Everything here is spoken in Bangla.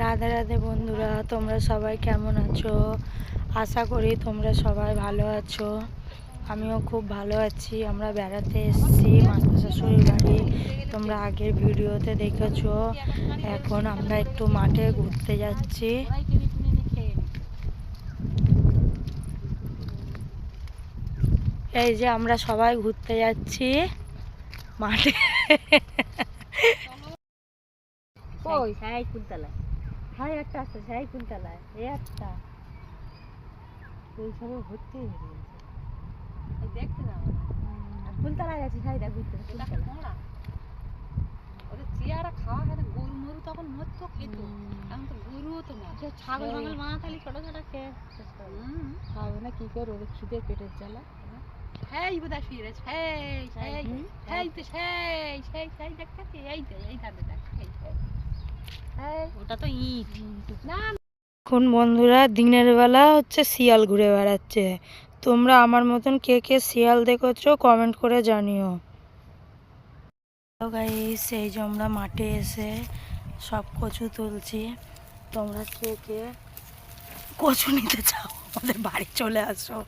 রাধে রাধে বন্ধুরা, তোমরা সবাই কেমন আছো? আশা করি তোমরা সবাই ভালো আছো। আমিও খুব ভালো আছি। আমরা বেড়াতে এসেছি মাস্টার শাশুড়ির বাড়ি। তোমরা আগের ভিডিওতে দেখেছো। এখন আমরা একটু মাঠে ঘুরতে যাচ্ছি। এই যে আমরা সবাই ঘুরতে যাচ্ছি মাঠে। কই সাই কুলতলায় হাই একটা আছে সাই কুলতলায় এই একটা ওইখানে ভর্তি হয়ে গেছে দেখতে যাবো আর কুলতলায় আছে সাই দেখ ঘুরতে কুলতলা ওদের চেয়ারা খাওয়া খেতে গরু মরু তখন মরতো খেত এখন তো গরুও তো না ছাগল ছাগল বানাতালি ছোট ছোট খেয়ে খাবে না কি করে ওদের খিদে পেটের জ্বালা এই বোধহয় শুয়ে রয়েছে এই তো সেই দেখতে এই তাদের দেখ ওটা তো ইট না। এখন বন্ধুরা দিনের বেলা শিয়াল ঘুরে বেড়াচ্ছে। তোমরা আমার মতন কে কে শিয়াল দেখেছো কমেন্ট করে জানিও। গাইস, এই যে আমরা মাঠে এসে সব কচু তুলছি। তোমরা কে কে কচু নিতে চাও আমাদের বাড়ি চলে আসো।